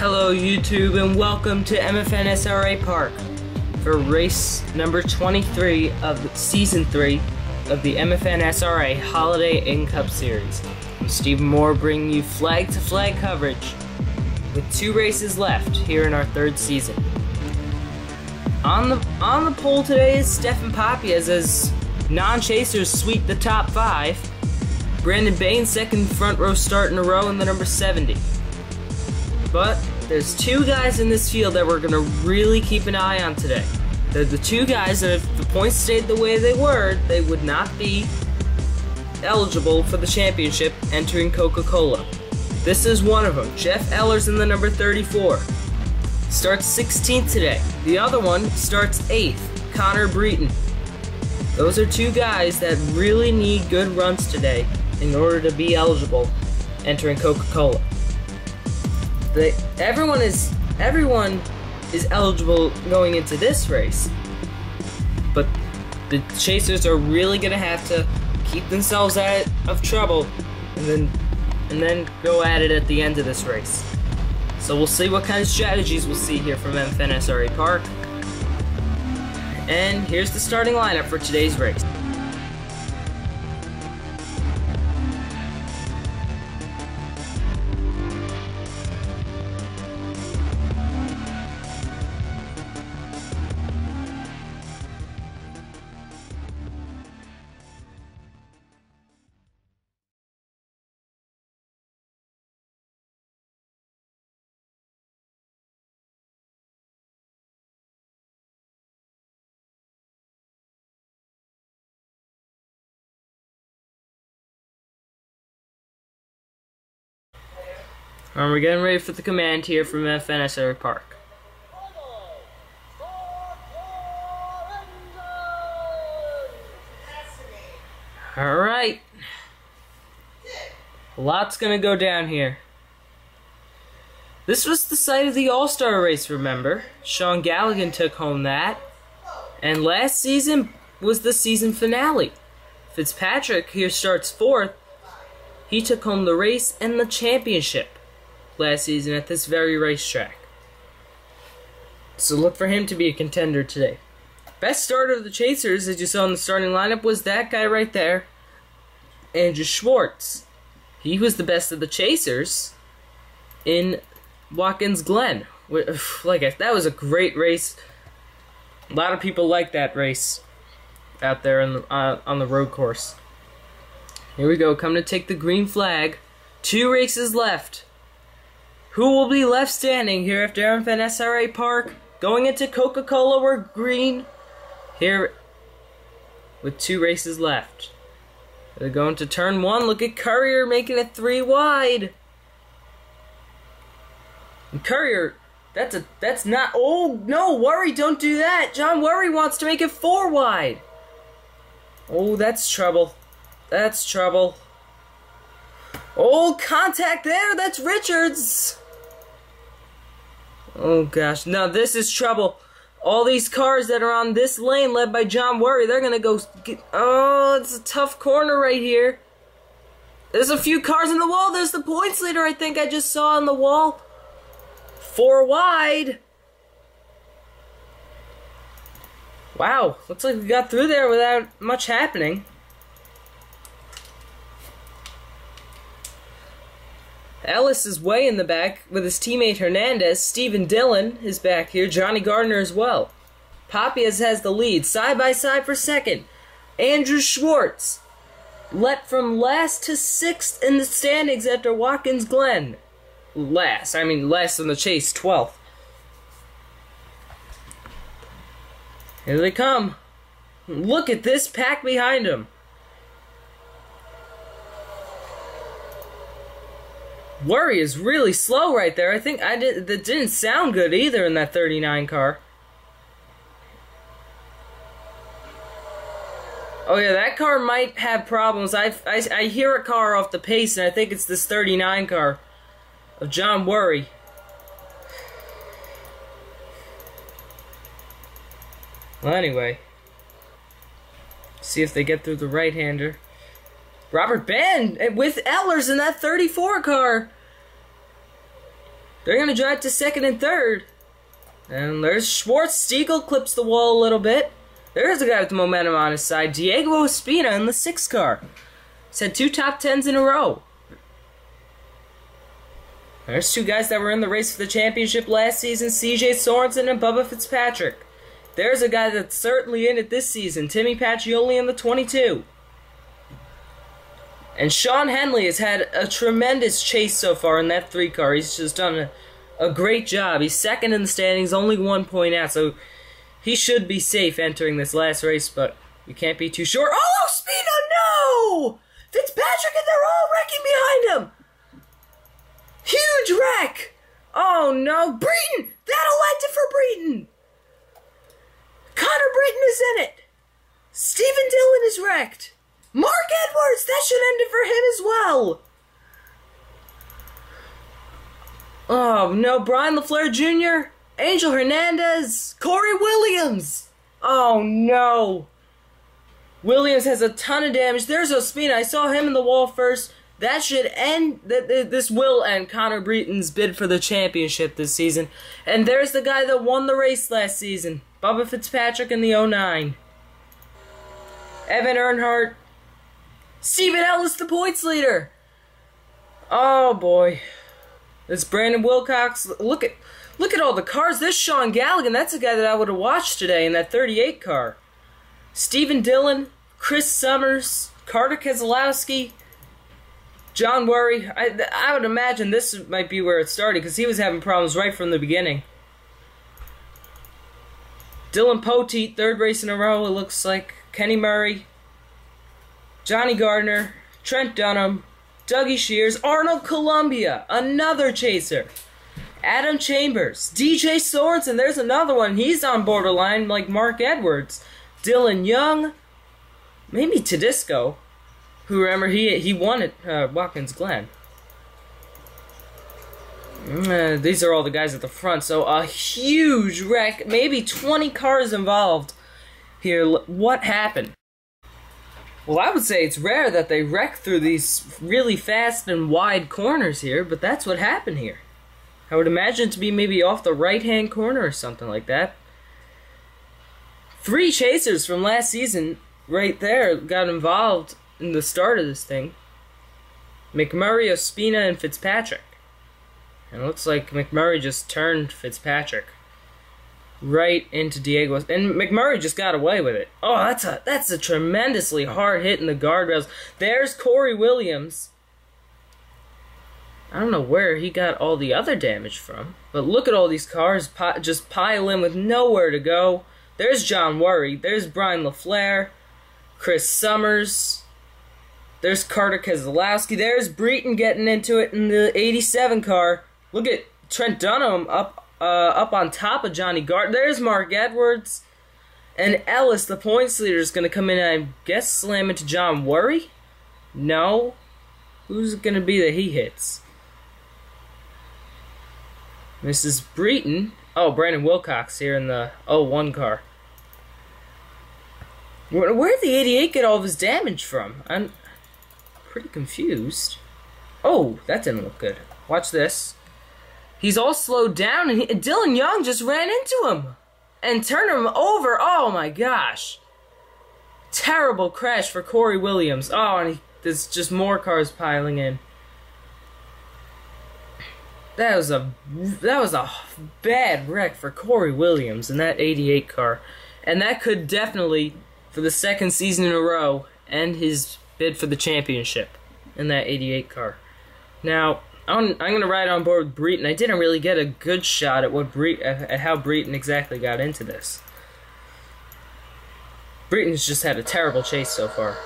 Hello YouTube and welcome to MFNSRA Park for race number 23 of Season 3 of the MFNSRA Holiday In Cup Series. I'm Stephen Moore bringing you flag-to-flag coverage with 2 races left here in our 3rd season. On the pole today is Stefan Papias as non-chasers sweep the top 5. Brandon Bain second front row start in a row in the number 70. But there's 2 guys in this field that we're going to really keep an eye on today. They're the 2 guys that if the points stayed the way they were, they would not be eligible for the championship entering Coca-Cola. This is one of them. Jeff Ellers in the number 34. Starts 16th today. The other one starts 8th. Connor Breton. Those are 2 guys that really need good runs today in order to be eligible entering Coca-Cola. Everyone is eligible going into this race, but the chasers are really gonna have to keep themselves out of trouble and then go at it at the end of this race. So we'll see what kind of strategies we'll see here from MFNSRA Park. And here's the starting lineup for today's race. And we're getting ready for the command here from MFNSRA Park. Alright. A lot's gonna go down here. This was the site of the All-Star race, remember? Sean Galligan took home that. And last season was the season finale. Fitzpatrick here starts 4th. He took home the race and the championship last season at this very racetrack. So look for him to be a contender today. Best starter of the chasers, as you saw in the starting lineup, was that guy right there, Andrew Schwartz. He was the best of the chasers in Watkins Glen. That was a great race. A lot of people like that race out there on the road course. Here we go, coming to take the green flag. 2 races left. Who will be left standing here after MFNSRA Park? Going into Coca-Cola, we're green. Here with 2 races left. They're going to turn 1. Look at Courier making it 3 wide. And Courier, that's not. Oh no, Worry, don't do that. John Worry wants to make it 4 wide. Oh, that's trouble. That's trouble. Oh, contact there. That's Richards. Oh gosh, now this is trouble. All these cars that are on this lane led by John Worry, they're gonna go get, oh, it's a tough corner right here. There's a few cars in the wall. There's the points leader I think I just saw on the wall. 4 wide. Wow, looks like we got through there without much happening. Ellis is way in the back with his teammate Hernandez. Stephen Dillon is back here. Johnny Gardner as well. Papias has the lead. Side by side for second. Andrew Schwartz leapt from last to 6th in the standings after Watkins Glen. Last in the chase, 12th. Here they come. Look at this pack behind him. Worry is really slow right there. I think that didn't sound good either in that 39 car. Oh yeah, that car might have problems. I hear a car off the pace, and I think it's this 39 car of John Worry. Well, anyway, see if they get through the right-hander. Robert Ben with Ellers in that 34 car. They're going to drive to second and third. And there's Schwartz. Stiegel clips the wall a little bit. There's a guy with the momentum on his side. Diego Ospina in the 6 car. He's had 2 top 10s in a row. There's 2 guys that were in the race for the championship last season, CJ Sorensen and Bubba Fitzpatrick. There's a guy that's certainly in it this season, Timmy Pacioli in the 22. And Sean Henley has had a tremendous chase so far in that 3 car. He's just done a great job. He's second in the standings, only 1 point out, so he should be safe entering this last race, but you can't be too sure. Oh, Ospina, no! Fitzpatrick, and they're all wrecking behind him! Huge wreck! Oh no, Breton! That'll end it for Breton! Connor Breton is in it! Stephen Dillon is wrecked! Mark Edwards! That should end it for him as well! Oh no, Brian LaFleur Jr., Angel Hernandez, Corey Williams! Oh no! Williams has a ton of damage. There's Ospina. I saw him in the wall first. That should end, this will end Connor Breton's bid for the championship this season. And there's the guy that won the race last season, Bubba Fitzpatrick in the 09. Evan Earnhardt. Steven Ellis, the points leader. Oh boy. This Brandon Wilcox. Look at all the cars. This Sean Galligan, that's a guy that I would have watched today in that 38 car. Stephen Dillon, Chris Summers, Carter Keselowski, John Worry. I would imagine this might be where it started because he was having problems right from the beginning. Dylan Poteet, 3rd race in a row, it looks like. Kenny Murray, Johnny Gardner, Trent Dunham, Dougie Shears, Arnold Columbia, another chaser. Adam Chambers, DJ Sorensen, there's another one. He's on borderline like Mark Edwards. Dylan Young, maybe Tedesco. Who, remember, he won at Watkins Glen. These are all the guys at the front, so a huge wreck. Maybe 20 cars involved here. What happened? Well, I would say it's rare that they wreck through these really fast and wide corners here, but that's what happened here. I would imagine it to be maybe off the right-hand corner or something like that. 3 chasers from last season right there got involved in the start of this thing. McMurray, Ospina, and Fitzpatrick. And it looks like McMurray just turned Fitzpatrick right into Diego. And McMurray just got away with it. Oh, that's a tremendously hard hit in the guardrails. There's Corey Williams. I don't know where he got all the other damage from. But look at all these cars just pile in with nowhere to go. There's John Worry. There's Brian LaFleur. Chris Summers. There's Carter Keselowski. There's Breton getting into it in the 87 car. Look at Trent Dunham up on top of Johnny Gardner. There's Mark Edwards. And Ellis, the points leader, is going to come in and, I guess, slam into John Worry? No. Who's it going to be that he hits? Mrs. Breton. Oh, Brandon Wilcox here in the 01 car. Where did the 88 get all of his damage from? I'm pretty confused. Oh, that didn't look good. Watch this. He's all slowed down, and Dylan Young just ran into him and turned him over. Oh my gosh. Terrible crash for Corey Williams. Oh, and there's just more cars piling in. That was a bad wreck for Corey Williams in that 88 car. And that could definitely, for the 2nd season in a row, end his bid for the championship in that 88 car. Now, I'm going to ride on board with Breton. I didn't really get a good shot at how Breton exactly got into this. Breton's just had a terrible chase so far.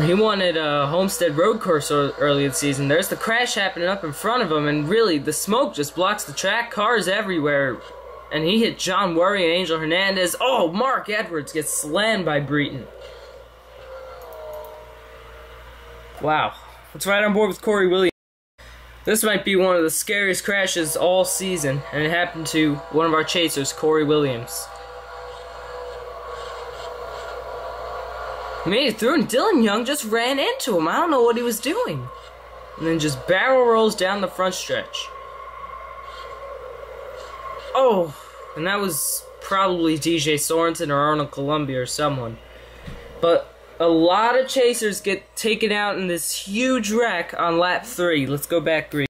He won at Homestead Road Course early this season. There's the crash happening up in front of him, and really, the smoke just blocks the track. Cars everywhere. And he hit John Worry and Angel Hernandez. Oh, Mark Edwards gets slammed by Breton. Wow. Let's ride on board with Corey Williams. This might be one of the scariest crashes all season, and it happened to one of our chasers, Corey Williams. Made it through, and Dylan Young just ran into him. I don't know what he was doing. And then just barrel rolls down the front stretch. Oh, and that was probably DJ Sorensen or Arnold Columbia or someone. But a lot of chasers get taken out in this huge wreck on lap 3. Let's go back 3.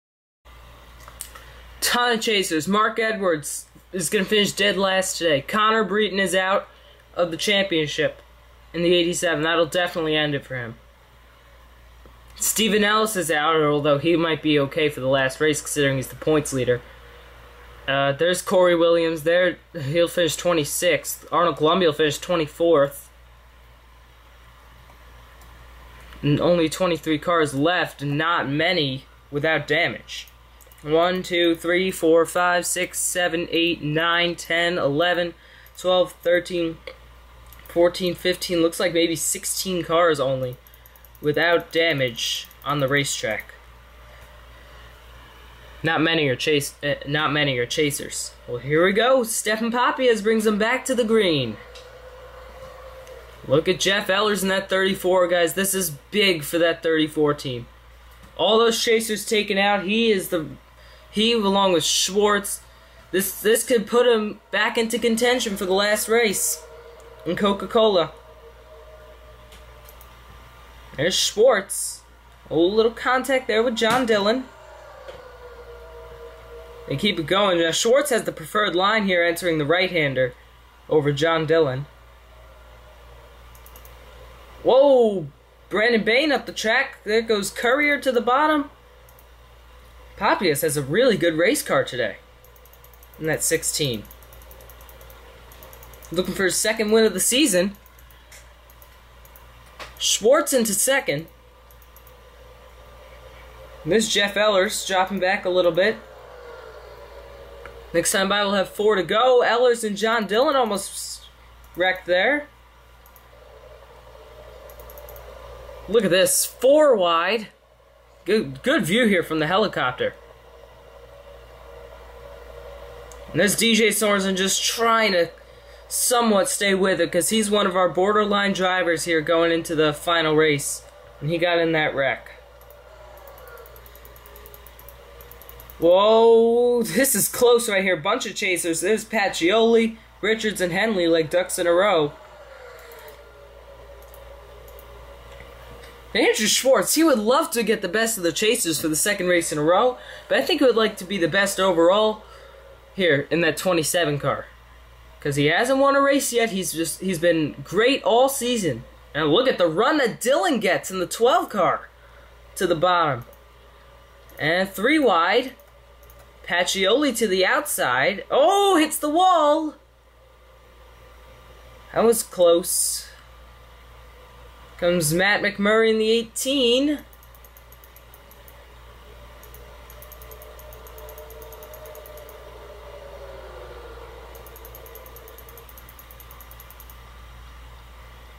Ton of chasers. Mark Edwards is going to finish dead last today. Connor Breton is out of the championship in the 87. That'll definitely end it for him. Steven Ellis is out, although he might be okay for the last race considering he's the points leader. There's Corey Williams there. He'll finish 26th. Arnold Columbia will finish 24th. And only 23 cars left, and not many without damage. 1, 2, 3, 4, 5, 6, 7, 8, 9, 10, 11, 12, 13, 14, 15. Looks like maybe 16 cars only without damage on the racetrack. Not many are chasers. Well, here we go. Stefan Papias brings them back to the green. Look at Jeff Ellers in that 34, guys. This is big for that 34 team. All those chasers taken out. He along with Schwartz. This could put him back into contention for the last race in Coca-Cola. There's Schwartz. A little contact there with John Dillon. They keep it going. Now, Schwartz has the preferred line here, entering the right-hander over John Dillon. Whoa! Brandon Bain up the track. There goes Courier to the bottom. Papias has a really good race car today in that 16. Looking for his second win of the season. Schwartz into second. And there's Jeff Ellers dropping back a little bit. Next time by we'll have 4 to go. Ellers and John Dillon almost wrecked there. Look at this, 4 wide. Good view here from the helicopter. And there's DJ Sorensen just trying to somewhat stay with it because he's one of our borderline drivers here going into the final race. And he got in that wreck. Whoa, this is close right here. Bunch of chasers. There's Pacioli, Richards, and Henley like ducks in a row. Andrew Schwartz, he would love to get the best of the chasers for the second race in a row, but I think he would like to be the best overall here in that 27 car. Because he hasn't won a race yet, he's been great all season. And look at the run that Dillon gets in the 12 car to the bottom. And 3 wide. Pacioli to the outside. Oh, hits the wall. That was close. Comes Matt McMurray in the 18.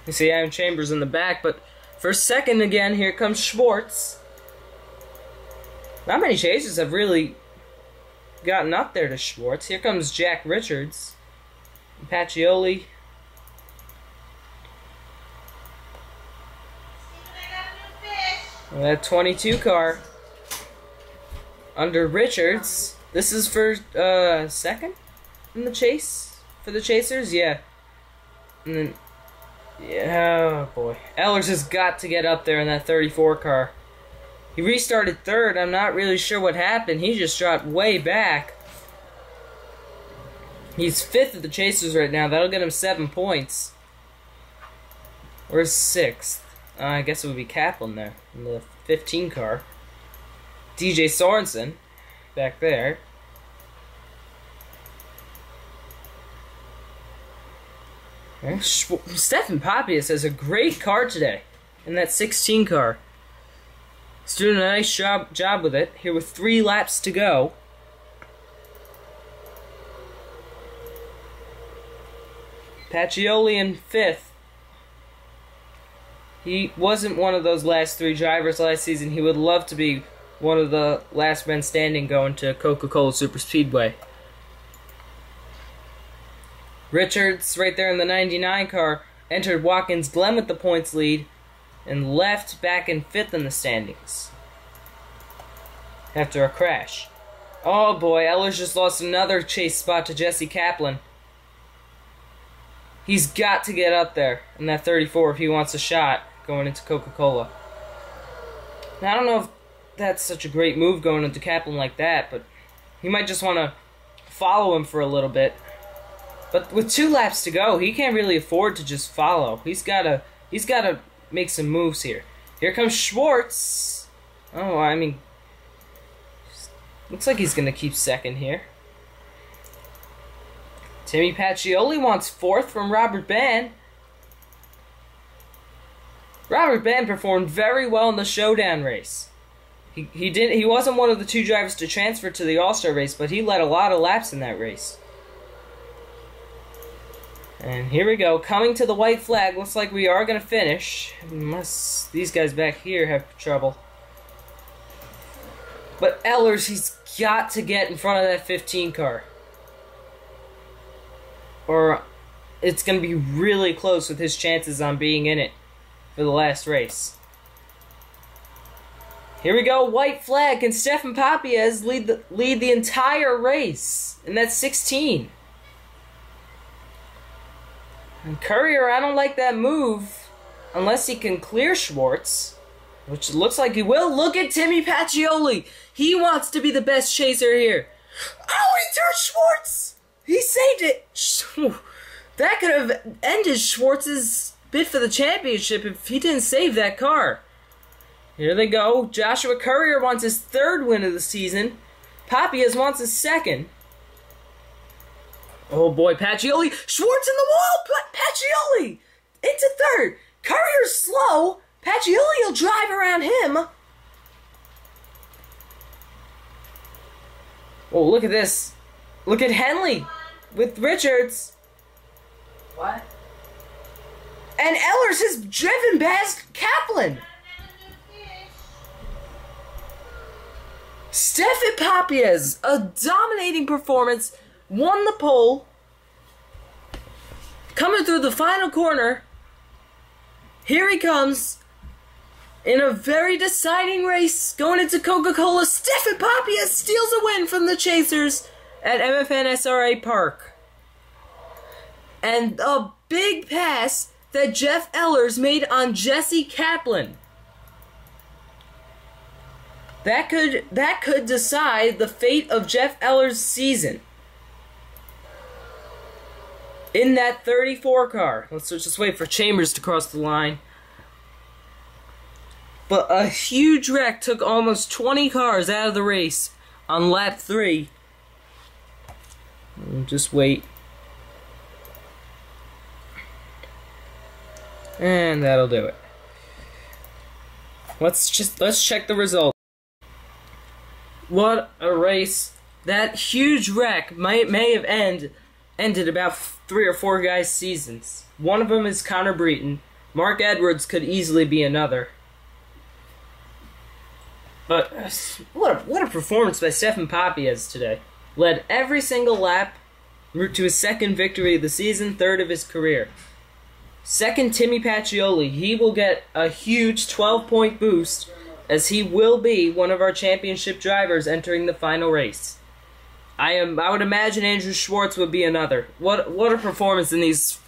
You see Adam Chambers in the back, but for second again, here comes Schwartz. Not many chasers have really gotten up there to Schwartz. Here comes Jack Richards. Pacioli. That 22 car under Richards. This is for second in the chase for the chasers, yeah. And then, yeah, oh boy, Ellers has got to get up there in that 34 car. He restarted third. I'm not really sure what happened. He just dropped way back. He's 5th of the chasers right now. That'll get him 7 points. Where's 6th? I guess it would be Kaplan there in the 15 car. DJ Sorensen back there. Stefan Papias has a great car today in that 16 car. He's doing a nice job with it here with 3 laps to go. Pacioli in 5th. He wasn't one of those last 3 drivers last season. He would love to be one of the last men standing going to Coca-Cola Super Speedway. Richards right there in the 99 car. entered Watkins Glen with the points lead and left back in 5th in the standings after a crash. Oh boy, Ehlers just lost another chase spot to Jesse Kaplan. He's got to get up there in that 34 if he wants a shot going into Coca-Cola. Now, I don't know if that's such a great move going into Kaplan like that, but he might just want to follow him for a little bit. But with 2 laps to go, he can't really afford to just follow. He's gotta make some moves here. Here comes Schwartz. Oh, I mean, looks like he's gonna keep 2nd here. Timmy Pacioli wants 4th from Robert Ban. Robert Ban performed very well in the showdown race. He wasn't one of the 2 drivers to transfer to the All-Star race, but he led a lot of laps in that race. And here we go, coming to the white flag. Looks like we are going to finish, unless these guys back here have trouble. But Ehlers, he's got to get in front of that 15 car. Or it's going to be really close with his chances on being in it for the last race. Here we go, white flag. Can Stefan Papiez lead the entire race? And that's 16. And Courier, I don't like that move unless he can clear Schwartz, which looks like he will. Look at Timmy Pacioli. He wants to be the best chaser here. Oh, he turned Schwartz. He saved it. That could have ended Schwartz's bid for the championship if he didn't save that car. Here they go. Joshua Courier wants his 3rd win of the season. Papiez wants his 2nd. Oh boy, Pacioli. Schwartz in the wall. Pacioli into 3rd. Courier's slow. Pacioli will drive around him. Oh, look at this. Look at Henley with Richards. What? And Ehlers has driven past Kaplan. Stefan Papiez, a dominating performance, won the pole. Coming through the final corner. Here he comes. In a very deciding race, going into Coca-Cola, Stefan Papiez steals a win from the Chasers at MFNSRA Park. And a big pass that Jeff Ehlers made on Jesse Kaplan. That could decide the fate of Jeff Ehlers' season. In that 34 car. Let's just wait for Chambers to cross the line. But a huge wreck took almost 20 cars out of the race on lap 3. Just wait. And that'll do it. Let's check the result. What a race. That huge wreck may have ended about 3 or 4 guys' seasons. One of them is Connor Breton. Mark Edwards could easily be another. But what a performance by Stefan Papiez today. Led every single lap, route to his 2nd victory of the season, 3rd of his career. 2nd, Timmy Pacioli. He will get a huge 12-point boost, as he will be one of our championship drivers entering the final race. I would imagine Andrew Schwartz would be another. What a performance in these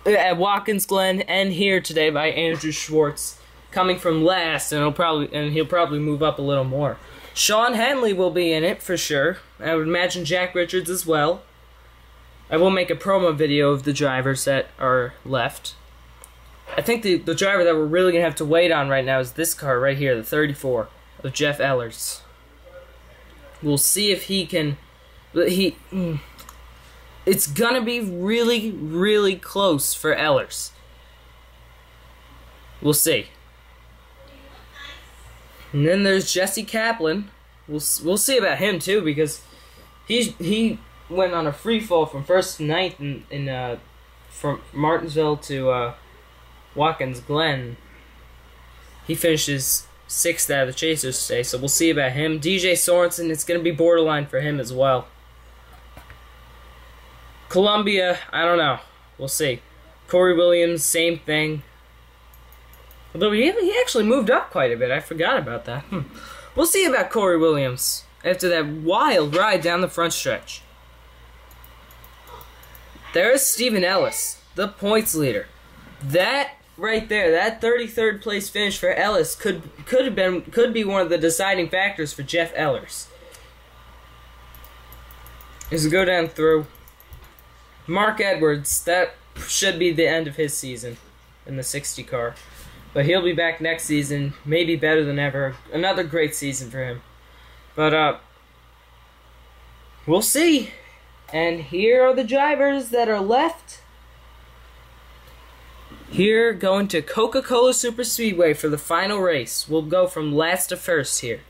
at Watkins Glen and here today by Andrew Schwartz, coming from last, and he'll probably move up a little more. Sean Henley will be in it for sure. I would imagine Jack Richards as well. I will make a promo video of the drivers that are left. I think the driver that we're really going to have to wait on right now is this car right here, the 34 of Jeff Ehlers. We'll see if he can... It's going to be really, really close for Ehlers. We'll see. And then there's Jesse Kaplan. We'll see about him too, because he went on a free fall from 1st to 9th from Martinsville to Watkins Glen. He finishes 6th out of the Chasers today, so we'll see about him. DJ Sorensen, it's going to be borderline for him as well. Columbia, I don't know. We'll see. Corey Williams, same thing. Although he actually moved up quite a bit. I forgot about that. We'll see about Corey Williams after that wild ride down the front stretch. There's Steven Ellis, the points leader. That right there, that 33rd place finish for Ellis could be one of the deciding factors for Jeff Ellers. As we go down through, Mark Edwards, that should be the end of his season in the 60 car. But he'll be back next season, maybe better than ever. Another great season for him. But, we'll see. And here are the drivers that are left. Here, going to Coca-Cola Super Speedway for the final race. We'll go from last to first here.